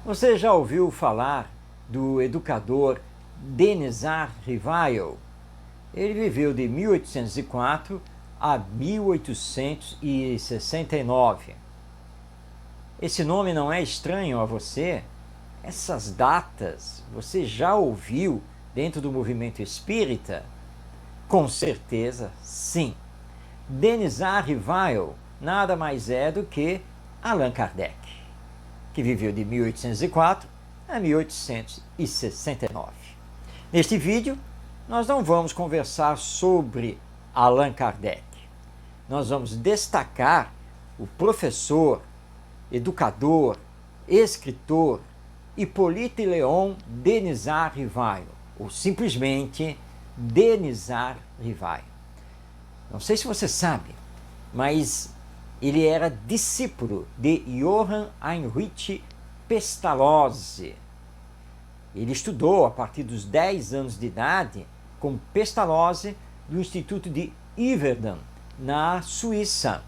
Você já ouviu falar do educador Denisar Rivail? Ele viveu de 1804 a 1869. Esse nome não é estranho a você? Essas datas você já ouviu dentro do movimento espírita? Com certeza, sim. Denisar Rivail nada mais é do que Allan Kardec, que viveu de 1804 a 1869. Neste vídeo, nós não vamos conversar sobre Allan Kardec. Nós vamos destacar o professor, educador, escritor Hippolyte Léon Denisar Rivail, ou simplesmente Denisar Rivail. Não sei se você sabe, mas ele era discípulo de Johann Heinrich Pestalozzi. Ele estudou a partir dos 10 anos de idade com Pestalozzi no Instituto de Yverdon, na Suíça.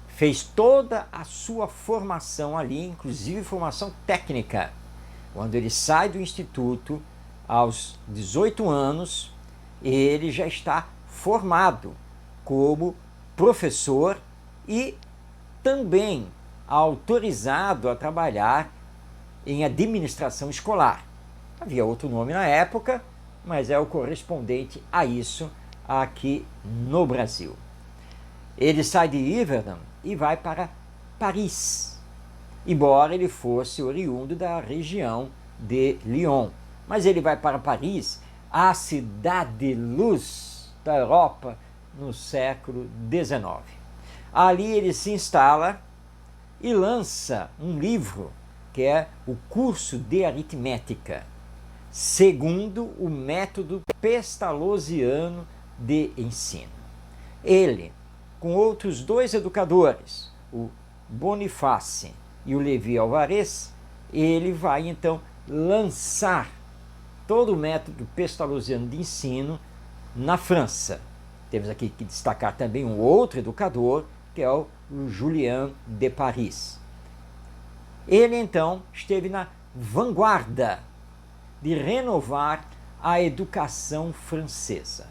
Fez toda a sua formação ali, inclusive formação técnica. Quando ele sai do instituto, aos 18 anos, ele já está formado como professor e também autorizado a trabalhar em administração escolar. Havia outro nome na época, mas é o correspondente a isso aqui no Brasil. Ele sai de Yverdon e vai para Paris, embora ele fosse oriundo da região de Lyon. Mas ele vai para Paris, a cidade luz da Europa no século XIX. Ali ele se instala e lança um livro que é o Curso de Aritmética, segundo o método pestalozziano de ensino. Ele, com outros dois educadores, o Boniface e o Levi Alvarez, ele vai então lançar todo o método pestalozziano de ensino na França. Temos aqui que destacar também um outro educador, que é o Julien de Paris. Ele então esteve na vanguarda de renovar a educação francesa.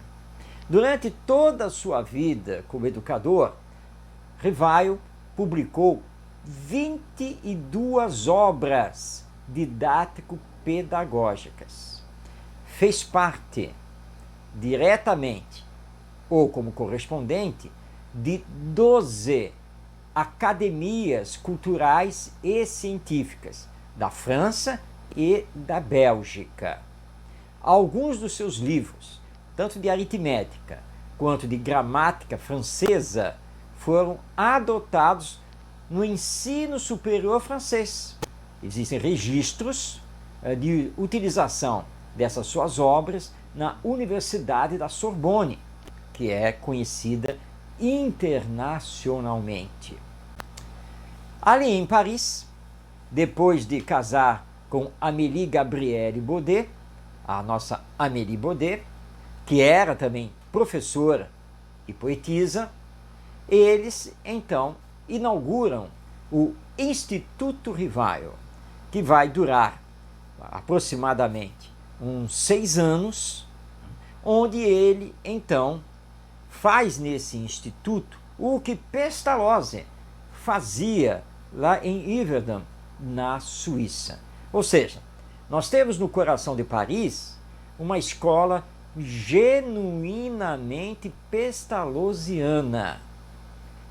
Durante toda a sua vida como educador, Rivail publicou 22 obras didático-pedagógicas. Fez parte diretamente ou como correspondente de 12 academias culturais e científicas da França e da Bélgica. Alguns dos seus livros, tanto de aritmética quanto de gramática francesa, foram adotados no ensino superior francês. Existem registros de utilização dessas suas obras na Universidade da Sorbonne, que é conhecida internacionalmente. Ali em Paris, depois de casar com Amélie Gabrielle Baudet, a nossa Amélie Baudet, que era também professora e poetisa, eles então inauguram o Instituto Rivail, que vai durar aproximadamente uns 6 anos, onde ele então faz nesse instituto o que Pestalozzi fazia lá em Yverdon, na Suíça. Ou seja, nós temos no coração de Paris uma escola genuinamente pestalozziana.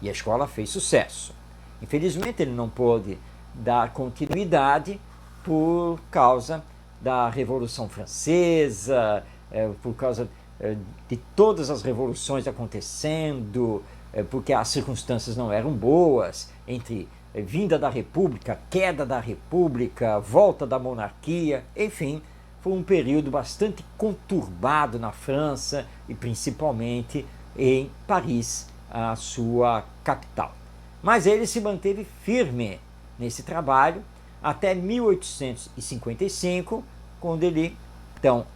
E a escola fez sucesso. Infelizmente ele não pôde dar continuidade por causa da Revolução Francesa, por causa de todas as revoluções acontecendo, porque as circunstâncias não eram boas, entre vinda da República, queda da República, volta da monarquia, enfim, foi um período bastante conturbado na França e principalmente em Paris, a sua capital. Mas ele se manteve firme nesse trabalho até 1855, quando ele então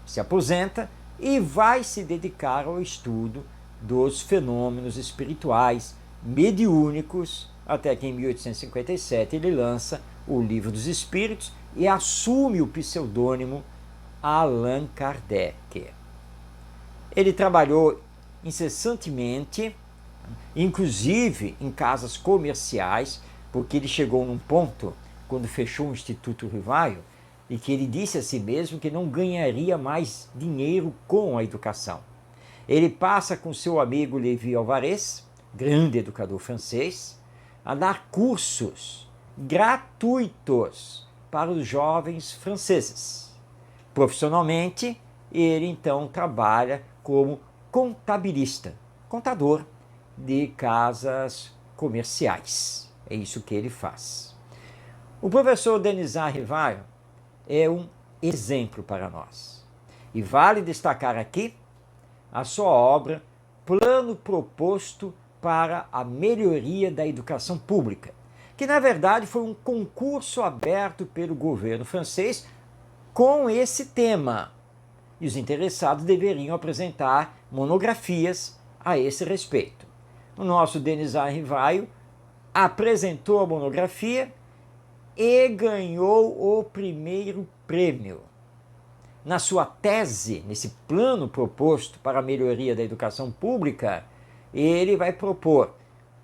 se aposenta e vai se dedicar ao estudo dos fenômenos espirituais mediúnicos, até que em 1857 ele lança o Livro dos Espíritos e assume o pseudônimo Allan Kardec. Ele trabalhou incessantemente, inclusive em casas comerciais, porque ele chegou num ponto, quando fechou o Instituto Rivaio, e que ele disse a si mesmo que não ganharia mais dinheiro com a educação. Ele passa com seu amigo Lévi Alvarez, grande educador francês, a dar cursos gratuitos para os jovens franceses. Profissionalmente, ele então trabalha como contabilista, contador de casas comerciais. É isso que ele faz. O professor Denisard Rivaio é um exemplo para nós. E vale destacar aqui a sua obra Plano Proposto para a Melhoria da Educação Pública, que na verdade foi um concurso aberto pelo governo francês com esse tema. E os interessados deveriam apresentar monografias a esse respeito. O nosso Denisard Rivaio apresentou a monografia e ganhou o primeiro prêmio. Na sua tese, nesse plano proposto para a melhoria da educação pública, ele vai propor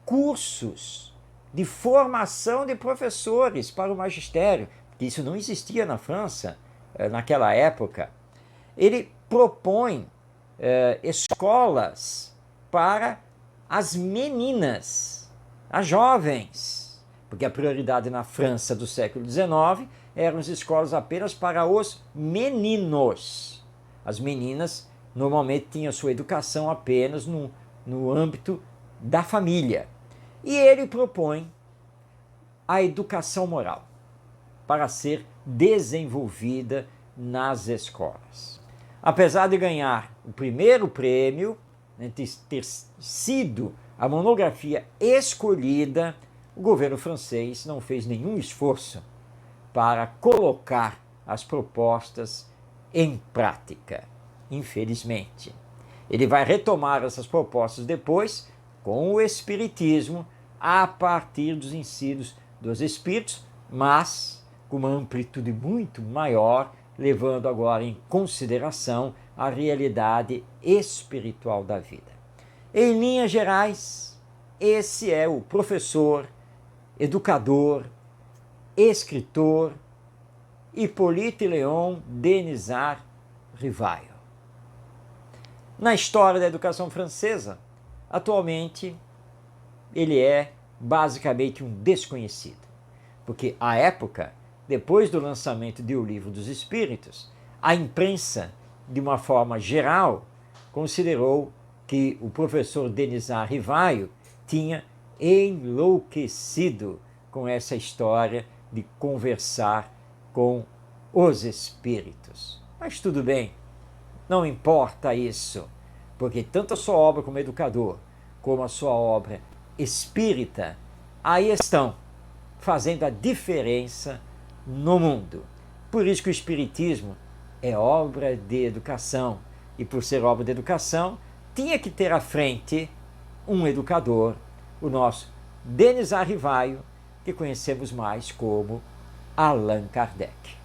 cursos de formação de professores para o magistério, que isso não existia na França naquela época. Ele propõe escolas para as meninas, as jovens, porque a prioridade na França do século XIX eram as escolas apenas para os meninos. As meninas normalmente tinham sua educação apenas no âmbito da família. E ele propõe a educação moral para ser desenvolvida nas escolas. Apesar de ganhar o primeiro prêmio, de ter sido a monografia escolhida, o governo francês não fez nenhum esforço para colocar as propostas em prática, infelizmente. Ele vai retomar essas propostas depois com o Espiritismo, a partir dos ensinos dos Espíritos, mas com uma amplitude muito maior, levando agora em consideração a realidade espiritual da vida. Em linhas gerais, esse é o professor, educador, escritor Hippolyte Léon Denisard Rivaio. Na história da educação francesa, atualmente ele é basicamente um desconhecido, porque à época, depois do lançamento do Livro dos Espíritos, a imprensa, de uma forma geral, considerou que o professor Denisard Rivaio tinha enlouquecido com essa história de conversar com os espíritos. Mas tudo bem, não importa isso, porque tanto a sua obra como educador, como a sua obra espírita, aí estão fazendo a diferença no mundo. Por isso que o Espiritismo é obra de educação, e por ser obra de educação, tinha que ter à frente um educador, o nosso Denisard Rivaio, que conhecemos mais como Allan Kardec.